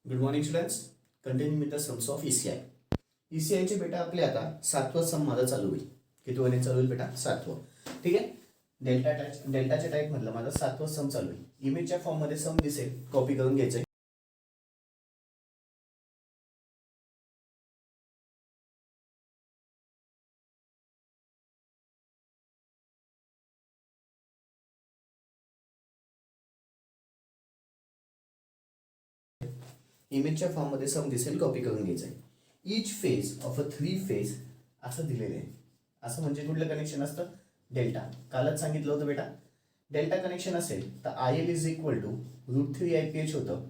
Good morning students. Continue with the sums of ECI. ECIचे बेटा आपले आता 7वं सम माझं चालू होईल. किती वने चालू होईल बेटा? 7वं. ठीक आहे. डेल्टाच्या टाईप मधलं माझं 7वं सम चालू होईल. इमेजच्या फॉर्म मध्ये सम दिसेल, कॉपी करून घ्यायचंय. इमेजच्या फॉर्म मध्ये सम दिसेल, कॉपी करून घ्यायचंय. इच फेज ऑफ अ 3 फेज असं दिलेलं आहे. असं म्हणजे कुठलं कनेक्शन असतं? डेल्टा. कालच सांगितलं होतं बेटा, डेल्टा कनेक्शन असेल तर IL is equal to √3 IPH होतं.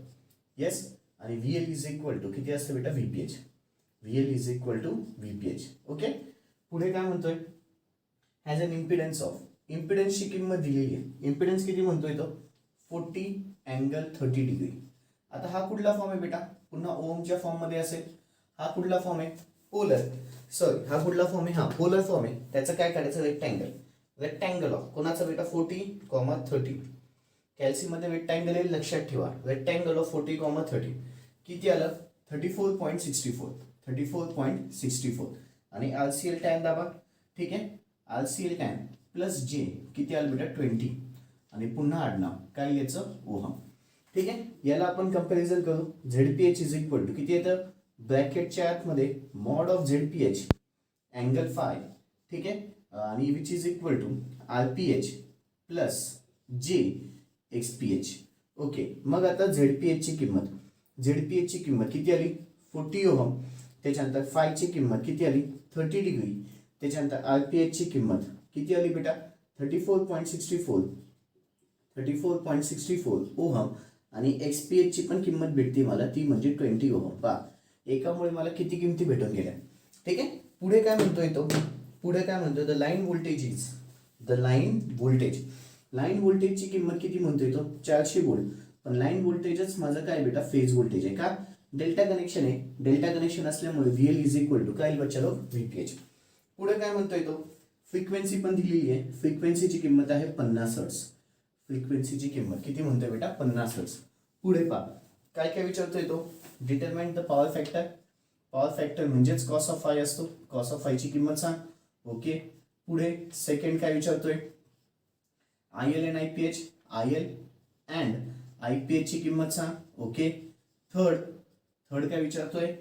येस. आणि VL इज इक्वल टू किती असतं बेटा? VPH. VL is equal to VPH. Okay. पुढे काय म्हणतोय? Has an impedance of. इम्पिडन्सची किंमत दिलेली आहे. इम्पिडन्स किती म्हणतोय तो? 40∠30°. आता हा कुठला फॉर्म आहे बेटा? पुन्हा ओमच्या फॉर्म मध्ये असेल. हा कुठला फॉर्म आहे? पोलर. सॉरी, हा कुठला फॉर्म आहे? हा पोलर फॉर्म आहे. त्याचं काय काढायचं? रेक्टँगल. रेक्टँगल ऑफ कोणाचा बेटा? 40,30. कॅल्सी मध्ये रेक्टँगल आहे, लक्षात ठेवा. रेक्टँगल ऑफ 40,30 किती आलं? 34.64. 34.64. आणि RCL टॅन दाबा. ठीक आहे. RCL टॅन प्लस जे किती आलं बेटा? 20. आणि पुन्हा आडनाव काय याचं? ओहम. ठीक आहे. याला आपण कंपॅरिझन करू. ZPH इज इक्वल टू किती येतं? ब्रॅकेटच्या आतमध्ये mod of ZPH angle phi. ठीक आहे. आणि which is equal to RPH plus j XPH. Okay. मग आता ZPH ची किंमत किती आली? 40 ओहम. त्याच्यानंतर फायची किंमत किती आली? 30°. त्याच्यानंतर RPH ची किंमत किती आली बेटा? 34.64 ओहम. आणि XPH ची पण किंमत भेटते मला, ती म्हणजे 20 ओहम. पहा, एकामुळे मला किती किमती भेटून गेल्या. ठीक आहे. पुढे काय म्हणतोय तो? द लाईन व्होल्टेजची किंमत किती म्हणतोय तो? 400 व्होल्ट. पण लाईन व्होल्टेजच माझं काय बेटा? फेज व्होल्टेज आहे. का? डेल्टा कनेक्शन आहे. डेल्टा कनेक्शन असल्यामुळे VL इज इक्वल टू काय बच्चालो? VPH. पुढे काय म्हणतोय तो? फ्रिक्वेन्सी पण दिलेली आहे. फ्रिक्वेन्सीची किंमत आहे 50 हर्ट्झ. फ्रिक्वेन्सीची किंमत किती म्हणतोय बेटा? 50 हर्ट्झ. पुढे पहा, काय काय विचारतोय तो? Determine the power factor. Power factor म्हणजेच कॉस ऑफ फाय असतो. कॉस ऑफ फायची किंमत सांग. ओके. पुढे सेकंड काय विचारतोय? IL and IPH. IL and IPH ची किंमत सांग. ओके. थर्ड काय विचारतोय?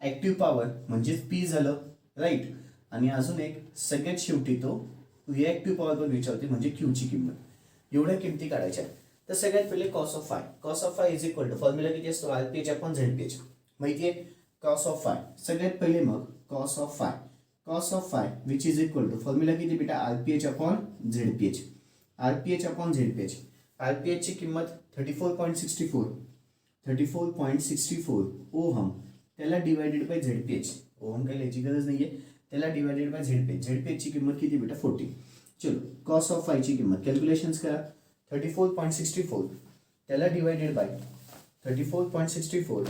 ऍक्टिव्ह पॉवर म्हणजेच P झालं, राईट. आणि अजून एक सगळ्यात शेवटी तो रिॲक्टिव्ह पॉवर पण विचारते, म्हणजे Q ची किंमत. एवढ्या किमती काढायच्या. तर सगळ्यात पहिले cos of phi. Cos of phi is equal to formula किती असतो? RPH upon ZPH. माहितीये? कॉस ऑफ फाय सगळ्यात पहिले. मग cos of phi which is equal to formula किती बेटा? RPH upon ZPH. RPH ची किंमत 34.64 ओहम. त्याला डिवायडेड बाय ZPH. ओहम काही लिहायची गरज नाहीये. त्याला डिवायडेड बाय ZPH ची किंमत किती बेटा? 40. चलो, कॉस ऑफ फायची किंमत कॅल्क्युलेशन्स करा. 34.64 त्याला डिवायडेड बाय 34.64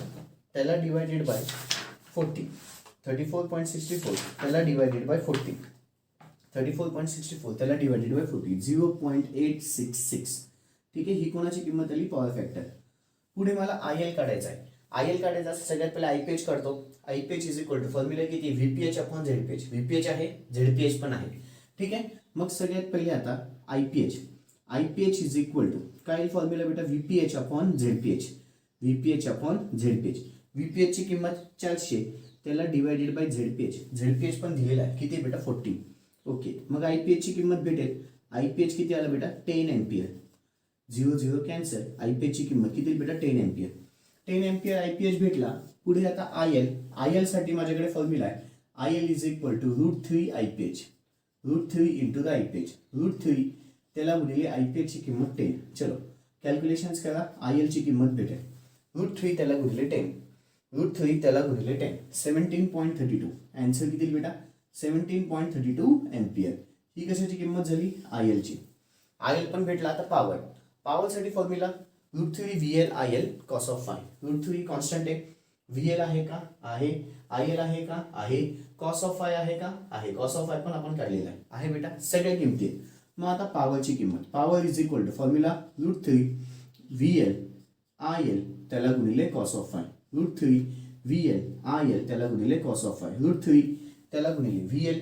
त्याला डिवायडेड बाय 40. 34.64 त्याला डिवायडेड बाय 40. 34.64 त्याला डिवायडेड बाय 40. 0.866. ठीक आहे. ही कोणाची किंमत आली? Power factor. पुढे मला IL काढायचा आहे. IL काढायचा सगळ्यात पहिले IPH काढतो. IPH is equal to formula किती? VPH upon ZPH. VPH आहे, ZPH पण आहे. ठीक आहे. मग सगळ्यात पहिले आता IPH इज इक्वल टू काय फॉर्म्युला बेटा? VPH upon ZPH. VPH ची किंमत 400 त्याला डिवायडेड बाय ZPH पण दिलेला आहे. किती बेटा? 40. ओके. मग IPH ची किंमत भेटेल. IPH किती आला बेटा? 10 एम्पियर. 0 कॅन्सल. IPH ची किंमत किती बेटा? 10 एम्पियर. 10 एम्पियर IPH भेटला. पुढे आता IL साठी माझ्याकडे फॉर्म्युला आहे. IL is equal to √3 IPH. √3 into the IPH. √3 त्याला गुणिले IPH ची किंमत 10. चलो, कॅल्क्युलेशन्स करा. IL ची किंमत भेटेल. √3 त्याला गुणिले 10. 17.32. आन्सर किती बेटा? 17.32 एम्पियर. ही कशाची किंमत झाली? IL ची. IL पण भेटला. आता पॉवरसाठी formula √3 VL IL cos of phi. √3 constant आहे. VL आहे का? आहे. IL आहे का? आहे. कॉस ऑफ फाय आहे का? आहे. कॉस ऑफ फाय पण आपण काढलेला आहे बेटा. सगळ्या किमती. मग आता पॉवरची किंमत. Power is equal to formula √3 VL IL त्याला गुणिले cos of phi. √3 VL IL त्याला गुणिले कॉस ऑफ फाय, √3 त्याला गुणिले VL,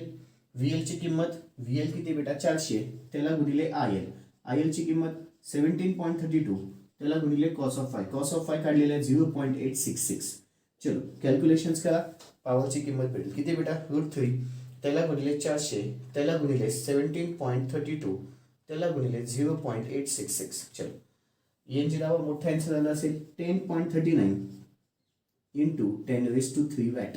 VL ची किंमत VL किती बेटा 400 त्याला गुणिले IL, IL ची किंमत 17.32 त्याला गुणिले cos of phi, cos of five काढलेले 0.866. चलो कॅल्क्युलेशन्स करा, पॉवरची किंमत भेटेल किती बेटा √3 त्याला गुणिले 400 त्याला गुणिले 17.32 त्याला गुणिले 0.866. चलो यांची नाव मोठा आन्सर झाला असेल 10.39 इंटू 10⁻³ वॅट.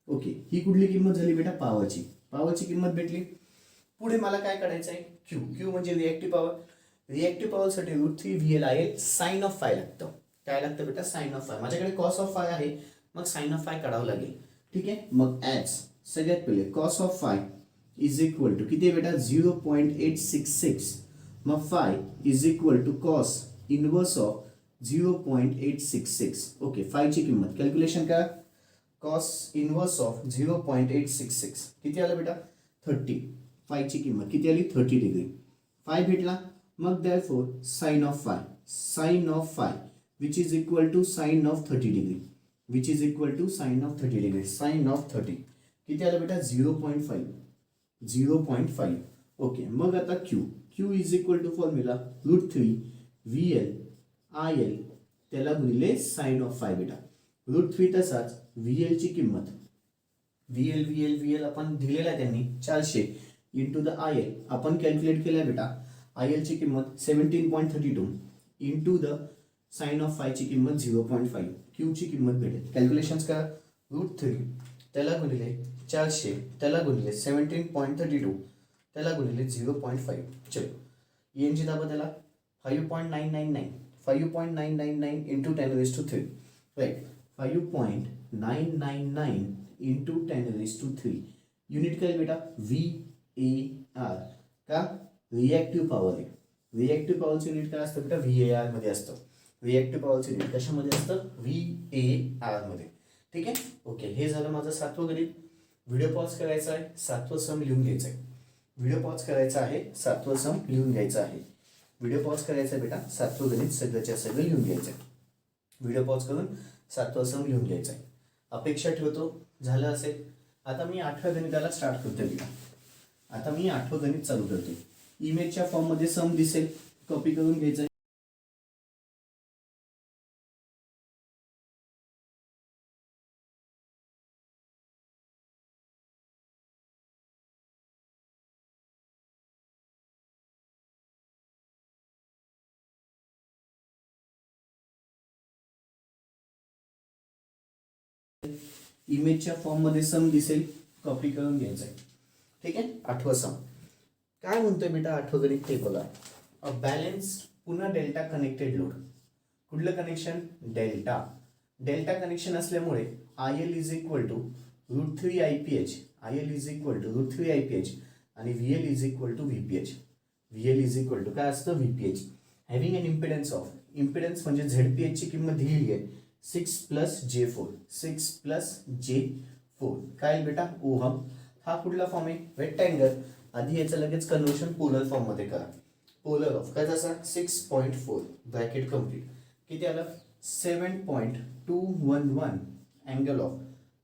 ओके, ही कुठली किंमत झाली बेटा पॉवरची, पॉवरची किंमत भेटली. पुढे मला काय काढायचं आहे क्यू, क्यू म्हणजे रिएक्टिव्ह पॉवर. रिएक्टिव्ह पॉवरसाठी √3 VL IL sine of phi लागतं. काय लागतं बेटा साइन ऑफ फाय, माझ्याकडे कॉस ऑफ फाय आहे मग साइन ऑफ फाय काढावं लागेल. ठीक आहे, मग ॲज सगळ्यात पहिले cos of phi is equal to किती बेटा 0.866, मग phi is equal to cos inverse of 0.866. Okay, फायची किंमत कॅल्क्युलेशन करा, कॉस इनवर्स ऑफ 0.866 किती आलं बेटा 30. फायची किंमत किती आली 30 डिग्री. फाय भेटला, मग therefore sine of phi, sine of phi which is equal to sine of 30 degree, which is equal to sine of 30 degree, sine of 30 किती आलं बेटा 0.5, 0.5. ओके, मग आता Q, Q is equal to formula √3 VL IL त्याला गुणिले sign of five बेटा, √3 तसाच VL ची किंमत VL VL VL आपण दिलेला आहे त्यांनी 400 इंटू द IL आपण कॅल्क्युलेट केला बेटा, IL ची किंमत 17.32 into the sine of phi ची किंमत 0.5, क्यू ची किंमत भेटेल. कॅल्क्युलेशन्स करा, √3 त्याला गुणिले 400 त्याला गुणिले 17.32 त्याला गुणिले 0.5. चलो यांची दाबा त्याला 5.999 5.999 इंटू 10⁻³ राईट, 5.999 इंटू 10⁻³ युनिट काय बेटा VAR. का रिएक्टिव्ह पॉवर आहे, रिएक्टिव्ह पॉवरचं युनिट काय असतं बेटा VAR मध्ये असतं. रिएक्टिव्ह पॉवरचं युनिट कशामध्ये असतं VAR मध्ये. ठीक आहे, ओके, हे झालं माझं 7वं गणित. व्हिडिओ पॉज करायचा आहे, 7वं सम लिहून घ्यायचं आहे. व्हिडिओ पॉज करायचा आहे, 7वं सम लिहून घ्यायचं आहे. व्हिडिओ पॉज करायचा आहे बेटा, 7वं गणित सगळंच्या सगळं लिहून घ्यायचं आहे. व्हिडिओ पॉज करून 7वं सम लिहून घ्यायचं आहे. अपेक्षा ठेवतो झालं असेल. आता मी 8व्या गणिताला स्टार्ट करतो बेटा. आता मी 8वं गणित चालू करतो. इमेजच्या फॉर्ममध्ये सम दिसेल, कॉपी करून घ्यायचं आहे. इमेजच्या फॉर्म मध्ये सम दिसेल, कॉपी करून घ्यायचं आहे. ठीक आहे, 8वं सम काय म्हणतोय बेटा 8वं गणित ते बघा. अ बॅलन्स पुन्हा डेल्टा कनेक्टेड लोड. कुठलं कनेक्शन डेल्टा. डेल्टा कनेक्शन असल्यामुळे IL is equal to √3 IPH, IL is equal to √3 IPH आणि VL is equal to VPH. VL is equal to काय असतं VPH. Having an impedance of, impedance म्हणजे ZPH ची किंमत दिलेली आहे 6 + J4, 6 + J4 काय बेटा ओहम. हा कुठला फॉर्म आहे रेक्टँगल. आधी याचं लगेच कन्वर्शन पोलर फॉर्म मध्ये करा. पोलर ऑफ काय तसा 6.4 ब्रॅकेट कंप्लीट किती आलं 7.211 अँगल ऑफ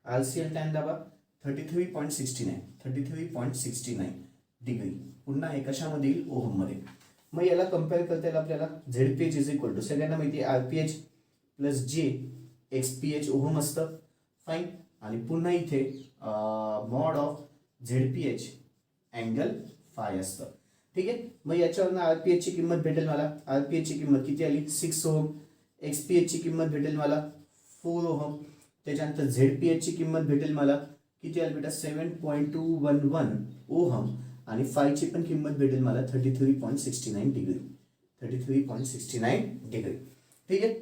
RCL टॅन दाबा 33.69 डिग्री. पुन्हा हे कशामध्ये येईल ओहम मध्ये. मग याला कम्पेअर करता येईल आपल्याला ZPH इज इक्वल टू सगळ्यांना माहिती आहे RPH plus J XPH ohm असतं फाईन. आणि पुन्हा इथे mod of ZPH angle five असतं. ठीक आहे, मग याच्यावरनं RPH ची किंमत भेटेल मला. RPH ची किंमत किती आली 6 ओहम. XPH ची किंमत भेटेल मला 4 ओहम. त्याच्यानंतर ZPH ची किंमत भेटेल मला किती आली बेटा 7.211 ओहम. आणि फायची पण किंमत भेटेल मला 33.69 डिग्री. 33.69 डिग्री. ठीक आहे,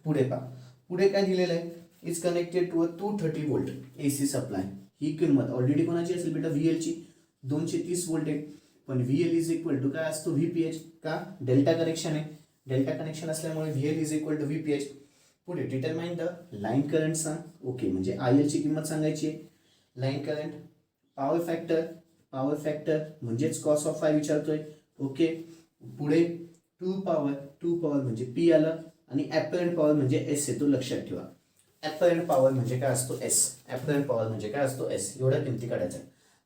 पुढे पहा. पुढे काय दिलेलं आहे is connected to a 230 volt AC supply. ही किंमत ऑलरेडी कोणाची असेल बेटा VL ची 230 वोल्ट आहे. पण VL इज इक्वल टू काय असतो VPH. का डेल्टा कनेक्शन आहे. डेल्टा कनेक्शन असल्यामुळे VL is equal to VPH. पुढे डिटरमाइन द लाईन करंट सांग. ओके, म्हणजे IL ची किंमत सांगायची आहे. Line current, power factor, power factor म्हणजेच कॉस ऑफ फाय विचारतोय. ओके, पुढे टू पॉवर म्हणजे P आलं आणि ॲपरंट पॉवर म्हणजे S येतो लक्षात ठेवा. ऍपरंट पॉवर म्हणजे काय असतो एस. ऍपरंट पॉवर म्हणजे काय असतो एस. एवढ्या किमती काढायच्या.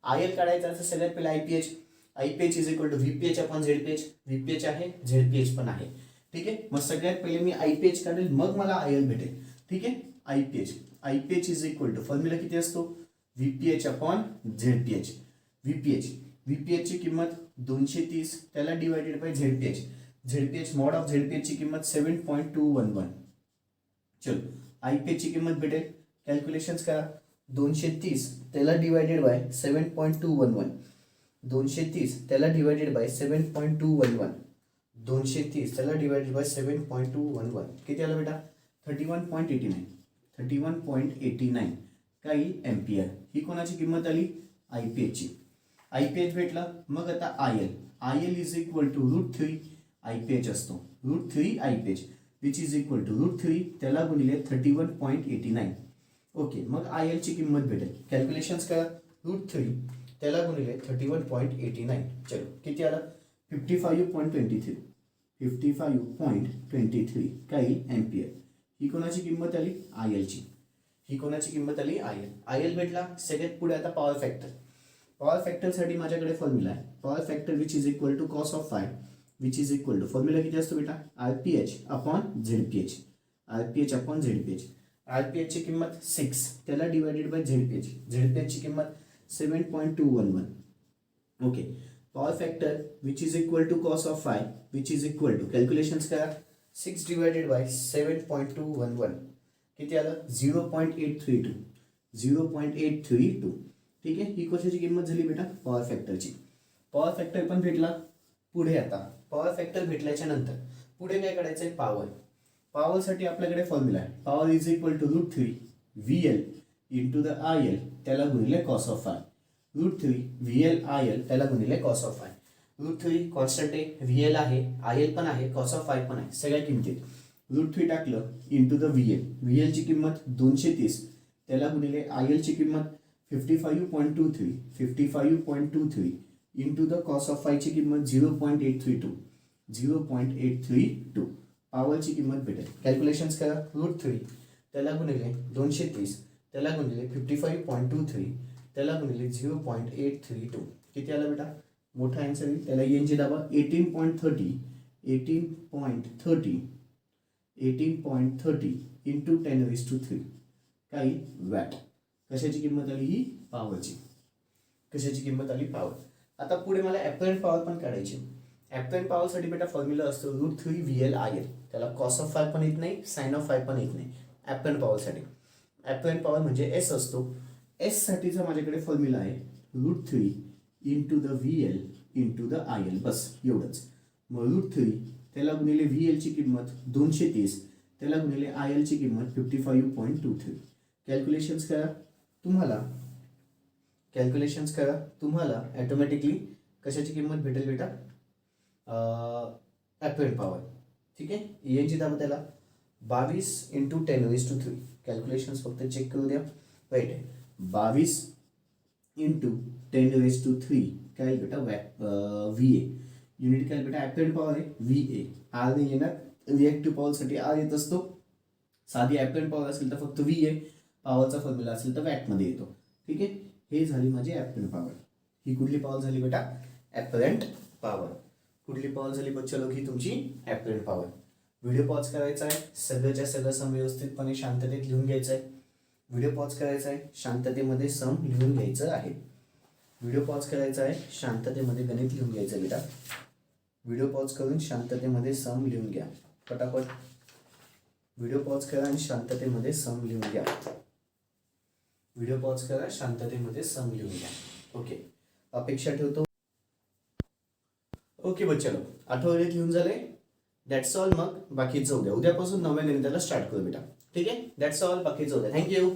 आयएल काढायचा तर सगळ्यात पहिले IPH. IPH is equal to व्हीपीएच upon झेडपीएच. व्हीपीएच आहे, झेडपीएच पण आहे. ठीक आहे. मग सगळ्यात पहिले मी आयपीएच काढेल, मग मला आयएल भेटेल. ठीक आहे. IPH. IPH is equal to formula किती असतो, व्हीपीएच अपॉन झेडपीएच. व्हीपीएच, व्हीपीएच ची किंमत 230, त्याला डिवायडेड बाय झेडपीएच. झेडपीएच मॉड ऑफ झेडपीएच ची किंमत 7.211. चलो आयपीएच ची किंमत भेटेल, कॅल्क्युलेशन्स करा. 230 त्याला डिवायडेड बाय 7.211. 230 त्याला डिवायडेड बाय 7.211. 230 त्याला डिवायडेड बाय 7.211 किती आलं बेटा, 31.89. 31.89 काही एम्पियर. ही कोणाची किंमत आली, आयपीएच ची. आयपीएच भेटला. मग आता IL. IL is equal to √3 IPH असतो. √3 IPH which is equal to √3 त्याला गुणिले 31.89. ओके. मग आयएल ची किंमत भेटेल, कॅल्क्युलेशन्स करा. √3 त्याला गुणिले 31.89. चलो किती आलं, 55.23. 55.23 काही एम्पियर. ही कोणाची किंमत आली, आयएल ची. ही कोणाची किंमत आली, आयएल. आयएल भेटला. सगळ्यात पुढे आता पॉवर फॅक्टर. पॉवर फॅक्टरसाठी माझ्याकडे फॉर्म्युला आहे. Power factor which is equal to cos of phi which is equal to formula किती असतो बेटा, R P H upon Z P H. R P H upon Z P H. R P H ची किंमत 6 त्याला डिवायडेड बाय झेडपीएच. झेडपीएच ची किंमत 7.211. Okay. Power factor which is equal to cos of phi which is equal to, कॅल्क्युलेशन्स करा. 6 डिवायडेड बाय 7.211 किती आलं, 0.832. 0.832. ठीक आहे. ही कशाची किंमत झाली बेटा, पॉवर फॅक्टरची. पॉवर फॅक्टर पण भेटला. पुढे आता पॉवर फॅक्टर भेटल्याच्या नंतर पुढे काय करायचं आहे, पॉवर. पॉवरसाठी आपल्याकडे फॉर्म्युला आहे. Power is equal to √3 VL into the IL त्याला गुणिले cos of phi. √3 VL IL त्याला गुणिले कॉस ऑफ फाय. √3 कॉन्स्टंट आहे, VL आहे, IL पण आहे, कॉस ऑफ फाय पण आहे, सगळ्या किमतीत. √3 टाकलं इंटू द VL. VL ची किंमत 230 त्याला गुणिले IL ची किंमत 55.23. 55.23 into the cos of phi ची किंमत 0.832. 0.832 पॉवरची किंमत भेटेल. कॅल्क्युलेशन्स करा. √3 त्याला गुणिले 230 त्याला गुणिले 55.23 त्याला गुणिले 0.832 किती आला बेटा, मोठा आन्सर येईल. त्याला ENG दाबा. 18.30 18.30 18.30 इंटू 10⁻³ काही वॅट. कशाची किंमत आली, ही पॉवरची. कशाची किंमत आली, पॉवर. आता पुढे मला ॲपरंट पॉवर पण काढायची. ॲपरंट पॉवरसाठी बेटा फॉर्म्युला असतो √3 VL IL. त्याला कॉस ऑफ फाय पण येत नाही, साइन ऑफ फाय पण येत नाही. ॲपरंट पॉवरसाठी ॲपरंट पॉवर म्हणजे एस असतो. एस साठीचा माझ्याकडे फॉर्म्युला आहे √3 into the VL into the IL. बस एवढंच. मग √3 त्याला गुणिले VL ची किंमत 230 त्याला गुणिले IL ची किंमत 55.23. कॅल्क्युलेशन्स करा. तुम्हाला ॲटोमॅटिकली कशाची किंमत भेटेल बेटा, ॲपरंट पॉवर. ठीक आहे. ENG दाबा. त्याला 22 इंटू 10⁻³ कॅल्क्युलेशन्स फक्त चेक करू द्या. राईट आहे. 22 इंटू 10⁻³ काय बेटा, VA. युनिट काय बेटा, ॲपरंट पॉवर आहे VA. आर नाही येणार, रिॲक्टिव्ह पॉवरसाठी आर येत असतो. साधी ॲपरंट पॉवर असेल तर फक्त VA. पॉवरचा फॉर्म्युला असेल तर वॅटमध्ये येतो. ठीक आहे. हे झाली माझी ॲपरंट पॉवर. ही कुठली पॉवर झाली बेटा, ॲपरंट पॉवर. कुठली पॉवर झाली बच्चा ही तुमची ॲपरंट पॉवर. व्हिडिओ पॉज करायचा आहे, सगळ्याच्या सगळं सम व्यवस्थितपणे शांततेत लिहून घ्यायचं आहे. व्हिडिओ पॉज करायचा आहे, शांततेमध्ये सम लिहून घ्यायचं आहे. व्हिडिओ पॉज करायचा आहे, शांततेमध्ये गणित लिहून घ्यायचं बेटा. व्हिडिओ पॉज करून शांततेमध्ये सम लिहून घ्या पटापट. व्हिडिओ पॉज करा आणि शांततेमध्ये सम लिहून घ्या. व्हिडिओ पॉज करा, शांततेमध्ये सम लिहून घ्या. ओके. अपेक्षा ठेवतो. ओके बच्चालो, आठवड्यात लिहून झाले. That's all. मग बाकीचं उद्यापासून नव्या गणिताला स्टार्ट करू बेटा. ठीक आहे. That's all. बाकीचं उद्या. थँक्यू.